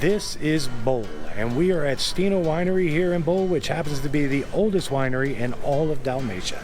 This is Bol, and we are at Steno Winery here in Bol, which happens to be the oldest winery in all of Dalmatia.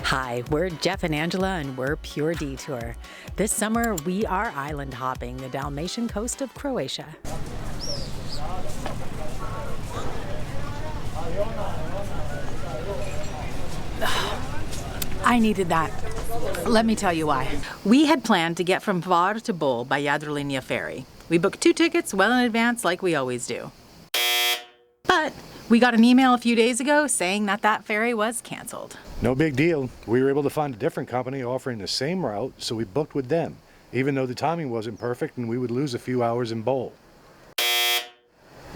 Hi, we're Jeff and Angela, and we're Pure Detour. This summer, we are island hopping the Dalmatian coast of Croatia. I needed that. Let me tell you why. We had planned to get from Hvar to Bol by Jadrolinja ferry. We booked 2 tickets well in advance like we always do. But we got an email a few days ago saying that that ferry was canceled. No big deal. We were able to find a different company offering the same route, so we booked with them, even though the timing wasn't perfect and we would lose a few hours in Bol.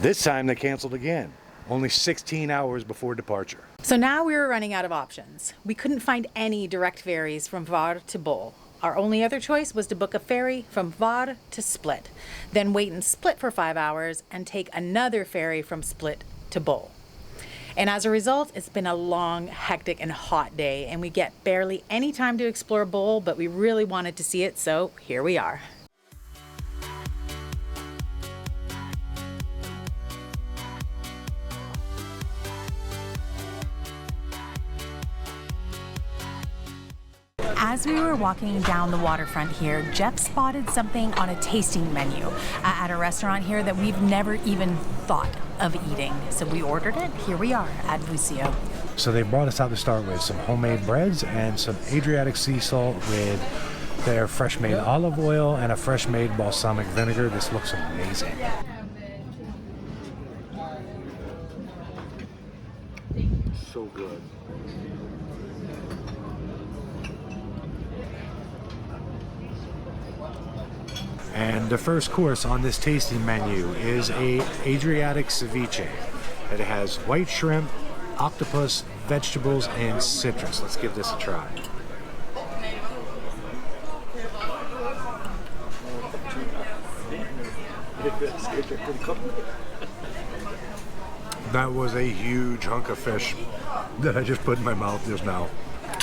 This time they canceled again, only 16 hours before departure. So now we were running out of options. We couldn't find any direct ferries from Hvar to Bol. Our only other choice was to book a ferry from Hvar to Split, then wait in Split for 5 hours and take another ferry from Split to Bol. And as a result, it's been a long, hectic, and hot day, and we get barely any time to explore Bol, but we really wanted to see it, so here we are. As we were walking down the waterfront here, Jeff spotted something on a tasting menu at a restaurant here that we've never even thought of eating. So we ordered it. Here we are at Lucio. So they brought us out to start with some homemade breads and some Adriatic sea salt with their fresh made olive oil and a fresh made balsamic vinegar. This looks amazing. So good. And the first course on this tasting menu is a Adriatic ceviche. It has white shrimp, octopus, vegetables, and citrus. Let's give this a try. That was a huge hunk of fish that I just put in my mouth just now.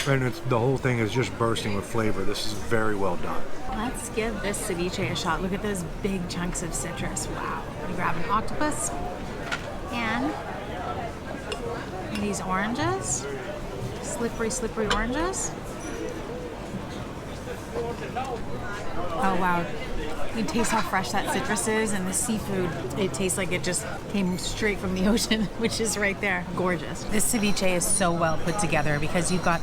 And the whole thing is just bursting with flavor. This is very well done. Let's give this ceviche a shot. Look at those big chunks of citrus. Wow. You grab an octopus and these oranges. Slippery, slippery oranges. Oh, wow. You taste how fresh that citrus is, and the seafood, it tastes like it just came straight from the ocean, which is right there. Gorgeous. This ceviche is so well put together because you've got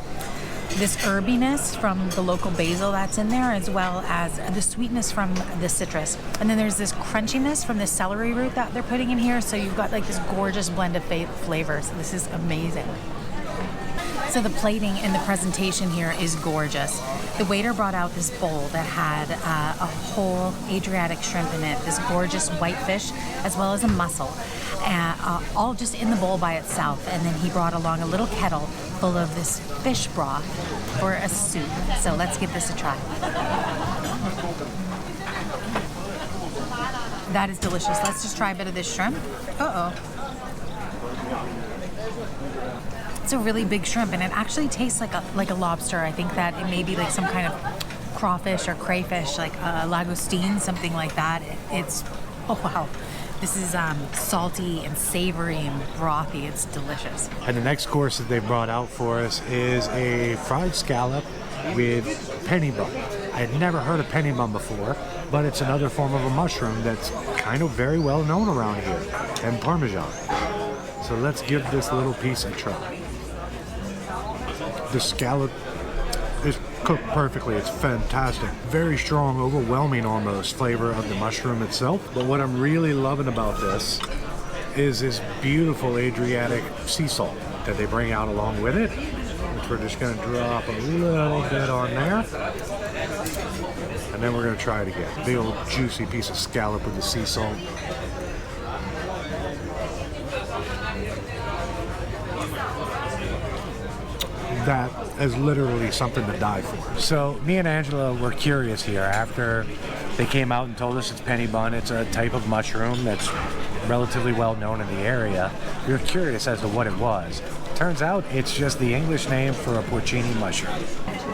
this herbiness from the local basil that's in there, as well as the sweetness from the citrus. And then there's this crunchiness from the celery root that they're putting in here, so you've got like this gorgeous blend of flavors. This is amazing. So the plating and the presentation here is gorgeous. The waiter brought out this bowl that had a whole Adriatic shrimp in it, this gorgeous white fish, as well as a mussel, all just in the bowl by itself. And then he brought along a little kettle full of this fish broth for a soup. So let's give this a try. That is delicious. Let's just try a bit of this shrimp. Uh-oh. It's a really big shrimp, and it actually tastes like a lobster. I think that it may be like some kind of crawfish or crayfish, like a lagostine, something like that. It's, oh wow. This is salty and savory and brothy. It's delicious. And the next course that they brought out for us is a fried scallop with Penny Bun. I had never heard of Penny Bun before, but it's another form of a mushroom that's kind of very well known around here, and Parmesan. So let's give this little piece a try. The scallop is cooked perfectly. It's fantastic. Very strong, overwhelming almost flavor of the mushroom itself. But what I'm really loving about this is this beautiful Adriatic sea salt that they bring out along with it, which we're just going to drop a little bit on there. And then we're going to try it again. Big old juicy piece of scallop with the sea salt. That is literally something to die for. So me and Angela were curious here after they came out and told us it's Penny Bun. It's a type of mushroom that's relatively well known in the area. We were curious as to what it was. Turns out it's just the English name for a porcini mushroom.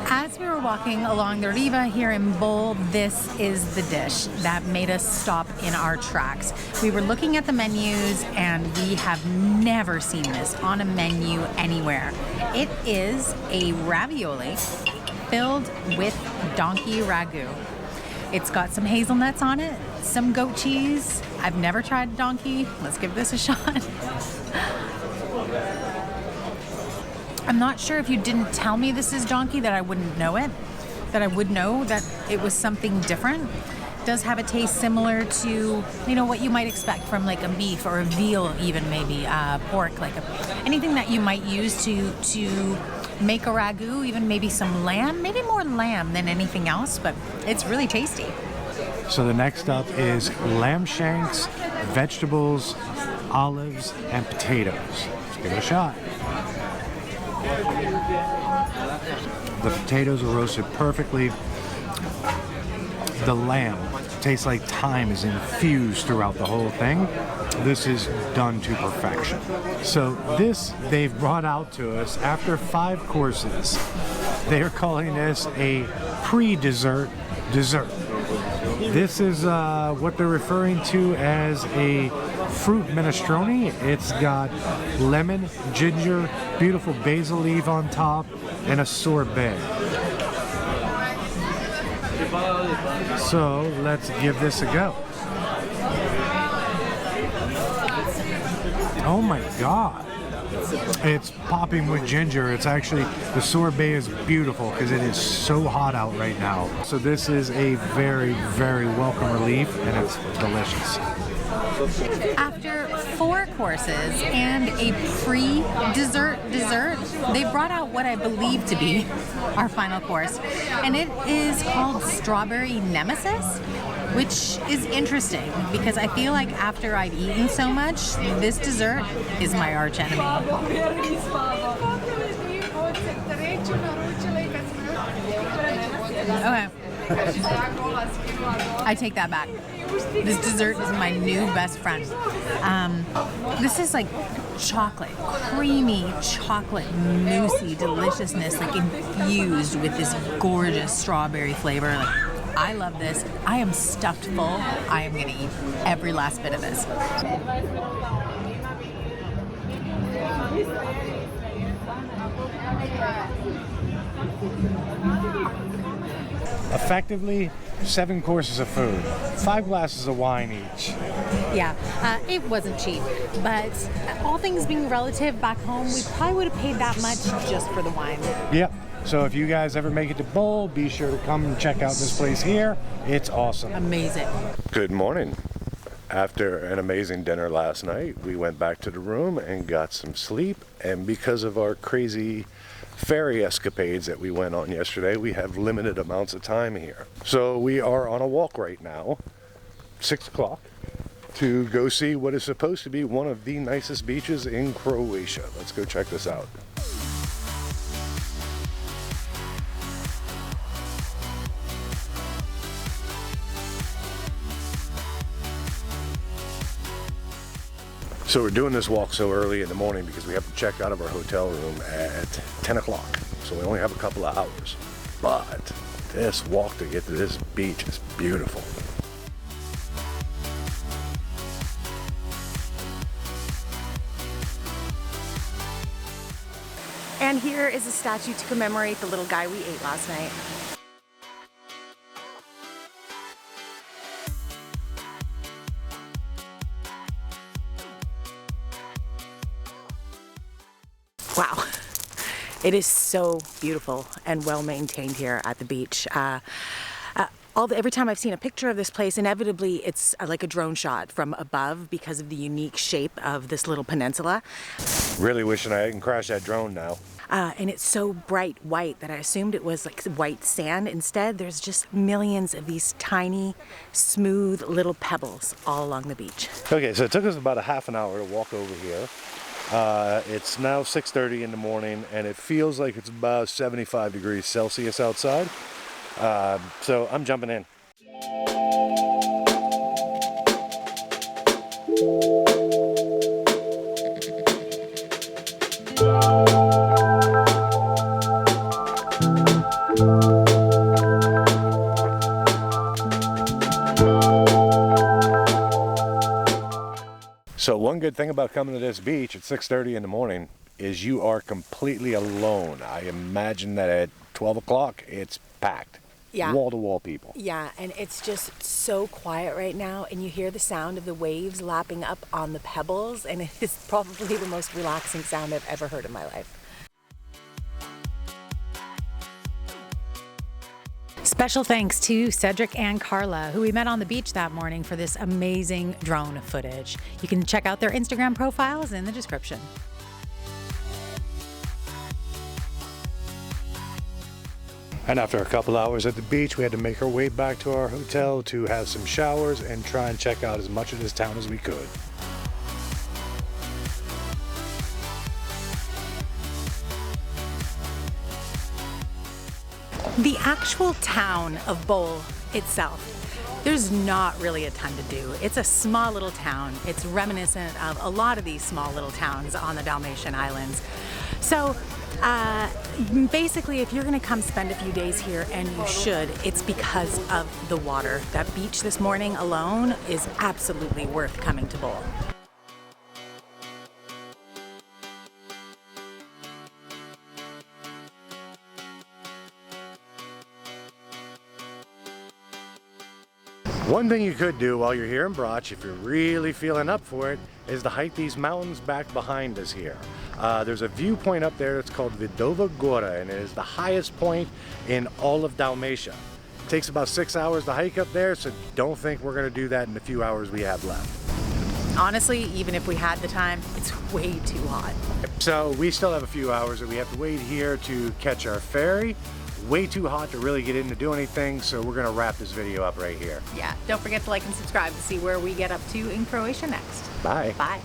As we were walking along the Riva here in Bol, this is the dish that made us stop in our tracks. We were looking at the menus and we have never seen this on a menu anywhere. It is a ravioli filled with donkey ragu. It's got some hazelnuts on it, some goat cheese. I've never tried donkey. Let's give this a shot. I'm not sure if you didn't tell me this is donkey that I wouldn't know it, that I would know that it was something different. It does have a taste similar to, you know, what you might expect from like a beef or a veal, even maybe pork, like anything that you might use to make a ragu, even maybe some lamb, maybe more lamb than anything else, but it's really tasty. So the next up is lamb shanks, vegetables, olives, and potatoes. Let's give it a shot. The potatoes are roasted perfectly. The lamb tastes like thyme is infused throughout the whole thing. This is done to perfection. So this they've brought out to us after 5 courses. They are calling this a pre-dessert dessert. This is what they're referring to as a fruit minestrone. It's got lemon, ginger, beautiful basil leaf on top, and a sorbet. So let's give this a go. Oh my God. It's popping with ginger. It's actually, the sorbet is beautiful because it is so hot out right now. So this is a very, very welcome relief and it's delicious. After 4 courses and a pre-dessert dessert, they brought out what I believe to be our final course. And it is called Strawberry Nemesis, which is interesting because I feel like after I've eaten so much, this dessert is my arch enemy. Okay. I take that back. This dessert is my new best friend. This is like chocolate, creamy chocolate, moussey deliciousness, like infused with this gorgeous strawberry flavor. Like, I love this. I am stuffed full. I am gonna eat every last bit of this. Effectively, 7 courses of food, 5 glasses of wine each. Yeah, it wasn't cheap, but all things being relative, back home, we probably would have paid that much just for the wine. Yep. So if you guys ever make it to Bol, be sure to come and check out this place here. It's awesome. Amazing. Good morning. After an amazing dinner last night, we went back to the room and got some sleep. And because of our crazy ferry escapades that we went on yesterday, we have limited amounts of time here. So we are on a walk right now, 6 o'clock, to go see what is supposed to be one of the nicest beaches in Croatia. Let's go check this out. So we're doing this walk so early in the morning because we have to check out of our hotel room at 10 o'clock. So we only have a couple of hours. But this walk to get to this beach is beautiful. And here is a statue to commemorate the little guy we ate last night. Wow, it is so beautiful and well maintained here at the beach. Every time I've seen a picture of this place, inevitably it's like a drone shot from above because of the unique shape of this little peninsula. Really wishing I can crash that drone now. And it's so bright white that I assumed it was like white sand. Instead, there's just millions of these tiny, smooth little pebbles all along the beach. Okay, so it took us about a half an hour to walk over here. It's now 6:30 in the morning and it feels like it's about 75 degrees Celsius outside. So I'm jumping in. So one good thing about coming to this beach at 6:30 in the morning is you are completely alone. I imagine that at 12 o'clock it's packed. Yeah. Wall to wall people. Yeah, and it's just so quiet right now, and you hear the sound of the waves lapping up on the pebbles, and it is probably the most relaxing sound I've ever heard in my life. Special thanks to Cedric and Carla, who we met on the beach that morning for this amazing drone footage. You can check out their Instagram profiles in the description. And after a couple hours at the beach, we had to make our way back to our hotel to have some showers and try and check out as much of this town as we could. The actual town of Bol itself, there's not really a ton to do. It's a small little town. It's reminiscent of a lot of these small little towns on the Dalmatian Islands. So basically, if you're gonna come spend a few days here, and you should, it's because of the water. That beach this morning alone is absolutely worth coming to Bol. One thing you could do while you're here in BRAČ, if you're really feeling up for it, is to hike these mountains back behind us here. There's a viewpoint up there that's called Vidova Gora, and it is the highest point in all of Dalmatia. It takes about 6 hours to hike up there, so don't think we're going to do that in the few hours we have left. Honestly, even if we had the time, it's way too hot. So we still have a few hours that we have to wait here to catch our ferry. Way too hot to really get in to do anything, so we're gonna wrap this video up right here. Yeah, don't forget to like and subscribe to see where we get up to in Croatia next. Bye. Bye.